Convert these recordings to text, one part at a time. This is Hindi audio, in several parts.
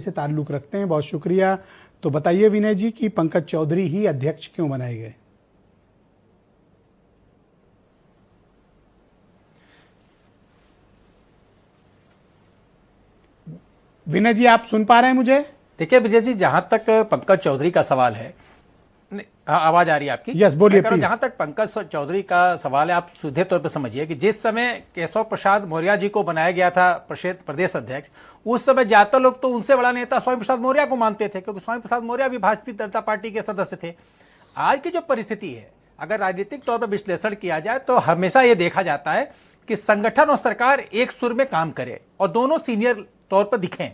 से ताल्लुक रखते हैं। बहुत शुक्रिया। तो बताइए विनय जी कि पंकज चौधरी ही अध्यक्ष क्यों बनाए गए? विनय जी, आप सुन पा रहे हैं मुझे? देखिए विजय जी, जहां तक पंकज चौधरी का सवाल है, आवाज आ रही है आपकी? यस, बोलिए प्लीज। जहां तक पंकज चौधरी का सवाल है, आप सीधे तौर पर समझिए कि जिस समय केशव प्रसाद मौर्य जी को बनाया गया था प्रदेश अध्यक्ष, उस समय ज्यादातर लोग तो उनसे बड़ा नेता स्वामी प्रसाद मौर्य को मानते थे, क्योंकि स्वामी प्रसाद मौर्य भी भारतीय जनता पार्टी के सदस्य थे। आज की जो परिस्थिति है, अगर राजनीतिक तौर पर विश्लेषण किया जाए तो हमेशा यह देखा जाता है कि संगठन और सरकार एक सुर में काम करे और दोनों सीनियर तौर पर दिखें।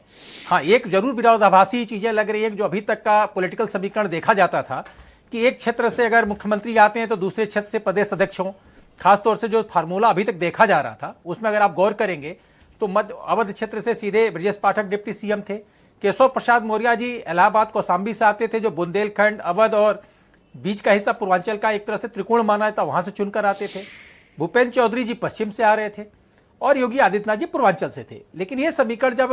हाँ, एक जरूर विरोधाभासी चीजें लग रही है। जो अभी तक का पॉलिटिकल समीकरण देखा जाता था कि एक क्षेत्र से अगर मुख्यमंत्री आते हैं तो दूसरे क्षेत्र से प्रदेश अध्यक्ष हों, खासतौर से जो फार्मूला अभी तक देखा जा रहा था उसमें अगर आप गौर करेंगे तो मध्य अवध क्षेत्र से सीधे ब्रजेश पाठक डिप्टी सीएम थे। केशव प्रसाद मौर्य जी इलाहाबाद कौशाम्बी से आते थे, जो बुंदेलखंड, अवध और बीच का हिस्सा पूर्वांचल का एक तरह से त्रिकोण माना था, वहां से चुनकर आते थे। भूपेंद्र चौधरी जी पश्चिम से आ रहे थे और योगी आदित्यनाथ जी पूर्वांचल से थे। लेकिन यह समीकरण जब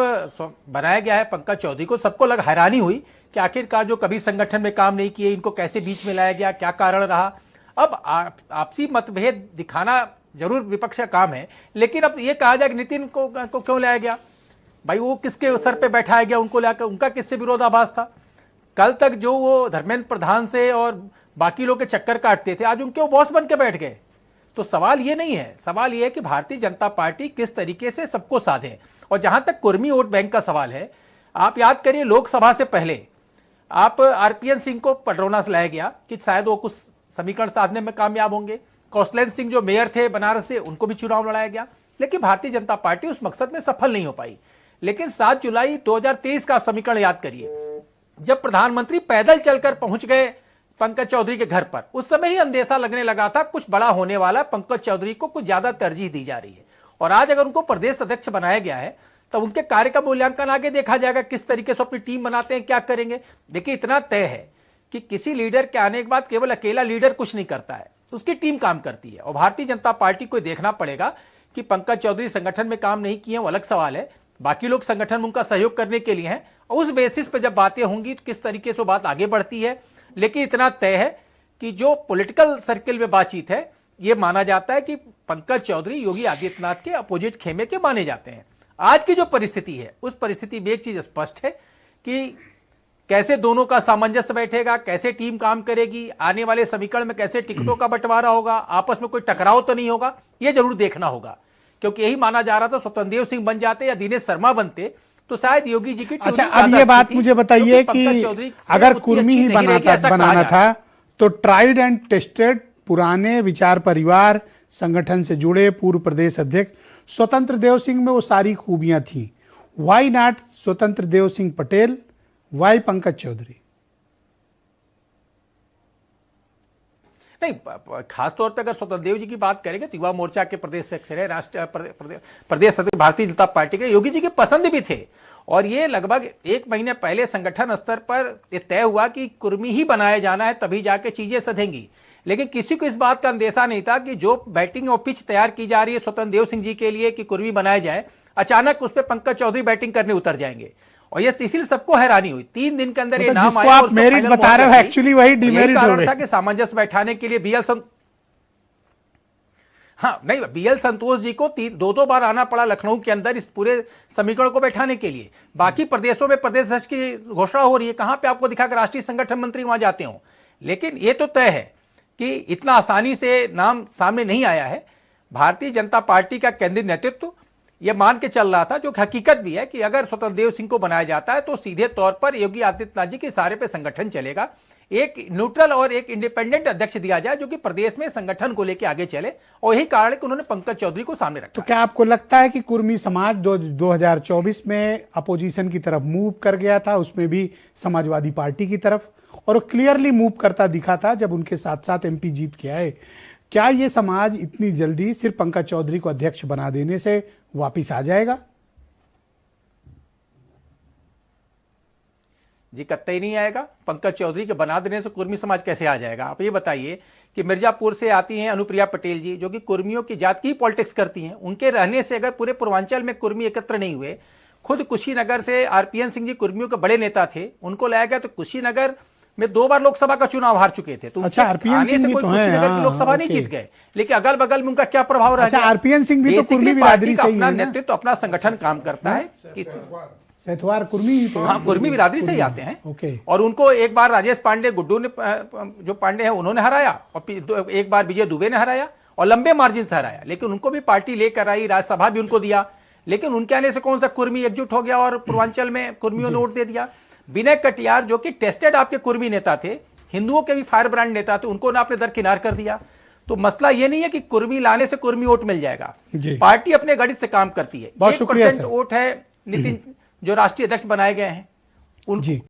बनाया गया है पंकज चौधरी को, सबको हैरानी हुई कि आखिरकार जो कभी संगठन में काम नहीं किए, इनको कैसे बीच में लाया गया, क्या कारण रहा। अब आपसी मतभेद दिखाना जरूर विपक्ष का काम है, लेकिन अब ये कहा जाए कि नितिन को क्यों लाया गया? भाई वो किसके सर पे बैठाया गया? उनको लाकर उनका किससे विरोधाभास था? कल तक जो वो धर्मेंद्र प्रधान से और बाकी लोग के चक्कर काटते थे, आज उनके वो बॉस बन के बैठ गए। तो सवाल ये नहीं है, सवाल ये है कि भारतीय जनता पार्टी किस तरीके से सबको साधे। और जहां तक कुर्मी वोट बैंक का सवाल है, आप याद करिए लोकसभा से पहले आप आरपीएन सिंह को पडरौना से लाया गया कि शायद वो कुछ समीकरण साधने में कामयाब होंगे। कौशलेंद्र सिंह जो मेयर थे बनारस से, उनको भी चुनाव लड़ाया गया, लेकिन भारतीय जनता पार्टी उस मकसद में सफल नहीं हो पाई। लेकिन 7 जुलाई 2023 का समीकरण याद करिए, जब प्रधानमंत्री पैदल चलकर पहुंच गए पंकज चौधरी के घर पर, उस समय ही अंदेशा लगने लगा था कुछ बड़ा होने वाला, पंकज चौधरी को कुछ ज्यादा तरजीह दी जा रही है। और आज अगर उनको प्रदेश अध्यक्ष बनाया गया है तो उनके कार्य का मूल्यांकन आगे देखा जाएगा, किस तरीके से अपनी टीम बनाते हैं, क्या करेंगे। देखिए इतना तय है कि किसी लीडर के आने के बाद केवल अकेला लीडर कुछ नहीं करता है, उसकी टीम काम करती है। और भारतीय जनता पार्टी को देखना पड़ेगा कि पंकज चौधरी संगठन में काम नहीं किए, वो अलग सवाल है, बाकी लोग संगठन में उनका सहयोग करने के लिए हैं, और उस बेसिस पर जब बातें होंगी तो किस तरीके से बात आगे बढ़ती है। लेकिन इतना तय है कि जो पॉलिटिकल सर्किल में बातचीत है, यह माना जाता है कि पंकज चौधरी योगी आदित्यनाथ के अपोजिट खेमे के माने जाते हैं। आज की जो परिस्थिति है, उस परिस्थिति में एक चीज स्पष्ट है कि कैसे दोनों का सामंजस्य बैठेगा, कैसे टीम काम करेगी, आने वाले समीकरण में कैसे टिकटों का बंटवारा होगा, आपस में कोई टकराव तो नहीं होगा, यह जरूर देखना होगा। क्योंकि यही माना जा रहा था स्वतंत्र देव सिंह बन जाते या दिनेश शर्मा बनते तो शायद योगी जी की। अच्छा, अब ये बात मुझे बताइए कि अगर कुर्मी ही बनाना था तो ट्राइड एंड टेस्टेड पुराने विचार परिवार संगठन से जुड़े पूर्व प्रदेश अध्यक्ष स्वतंत्र देव सिंह में वो सारी खूबियां थी। वाई नॉट स्वतंत्र देव सिंह पटेल, वाई पंकज चौधरी? नहीं, खासतौर पर अगर स्वतंत्र देव जी की बात करेंगे तो युवा मोर्चा के प्रदेश अध्यक्ष रहे, राष्ट्रीय प्रदेश अध्यक्ष भारतीय जनता पार्टी के, योगी जी के पसंद भी थे। और ये लगभग 1 महीने पहले संगठन स्तर पर यह तय हुआ कि कुर्मी ही बनाया जाना है, तभी जाके चीजें सधेंगी। लेकिन किसी को इस बात का अंदेशा नहीं था कि जो बैटिंग और पिच तैयार की जा रही है स्वतंत्र देव सिंह जी के लिए कि कुर्मी बनाया जाए, अचानक उस पर पंकज चौधरी बैटिंग करने उतर जाएंगे। और ये इसीलिए सबको हैरानी हुई। 3 दिन के अंदर ये नाम आया। आप मेरिट बता रहे हो, एक्चुअली वही डिमेरिट हो गए। था कि सामंजस्य बैठाने के लिए बीएल संतोष जी को 2 बार आना पड़ा लखनऊ के अंदर इस पूरे समीकरण को बैठाने के लिए। बाकी प्रदेशों में प्रदेश अध्यक्ष की घोषणा हो रही है, कहां पे आपको दिखा कि राष्ट्रीय संगठन मंत्री वहां जाते हो। लेकिन ये तो तय है कि इतना आसानी से नाम सामने नहीं आया है। भारतीय जनता पार्टी का केंद्रीय नेतृत्व यह मान के चल रहा था, जो हकीकत भी है, कि अगर स्वतंत्र देव सिंह को बनाया जाता है तो सीधे तौर पर योगी आदित्यनाथ जी के इशारे पे संगठन चलेगा। एक न्यूट्रल और एक इंडिपेंडेंट अध्यक्ष दिया जाए जो कि प्रदेश में संगठन को लेकर आगे चले, और यही कारण है कि उन्होंने पंकज चौधरी को सामने रखा। तो क्या आपको लगता है कि कुर्मी समाज 2024 में अपोजिशन की तरफ मूव कर गया था, उसमें भी समाजवादी पार्टी की तरफ, और क्लियरली मूव करता दिखा था जब उनके साथ साथ एमपी जीत के आए? क्या ये समाज इतनी जल्दी सिर्फ पंकज चौधरी को अध्यक्ष बना देने से वापिस आ जाएगा? जी कतई नहीं आएगा। पंकज चौधरी के बना देने से कुर्मी समाज कैसे आ जाएगा? आप ये बताइए कि मिर्जापुर से आती हैं अनुप्रिया पटेल जी, जो कि कुर्मियों की जात की पॉलिटिक्स करती हैं। उनके रहने से अगर पूरे पूर्वांचल में कुर्मी एकत्र नहीं हुए, खुद कुशीनगर से आरपीएन सिंह जी कुर्मियों के बड़े नेता थे, उनको लाया गया। तो कुशीनगर में 2 बार लोकसभा का चुनाव हार चुके थे, तो अच्छा, आरपीएन सिंह भी कोई तो हैं, कुशीनगर की हाँ, लोकसभा नहीं ओके। जीत गए, लेकिन अगल बगल में उनका क्या प्रभाव रह अच्छा, गया। आरपीएन सिंह भी तो Basically कुर्मी पार्टी बिरादरी का से ही अपना है ना? नेतृत्व, अपना संगठन काम करता है। सेतवार कुर्मी ही तो, हाँ, कुर्मी बिरादरी से ही आते हैं। ओके। और उनको एक बार राजेश पांडे गुड्डू ने, जो पांडे हैं, उन्होंने हराया, और एक बार विजय दुबे ने हराया और लंबे मार्जिन से हराया। लेकिन उनको भी पार्टी लेकर आई, राज्यसभा भी उनको दिया। लेकिन उनके आने से कौन सा कुर्मी एकजुट हो गया और पूर्वांचल में कुर्मियों ने वोट दे दिया। विनय कटियार जो कि टेस्टेड आपके कुर्मी नेता थे, हिंदुओं के भी फायर ब्रांड नेता थे, उनको ना आपने दरकिनार कर दिया। तो मसला ये नहीं है कि कुर्मी लाने से कुर्मी वोट मिल जाएगा, पार्टी अपने गणित से काम करती है। बहुत शुक्रिया 1% वोट है नितिन जो राष्ट्रीय अध्यक्ष बनाए गए हैं जी।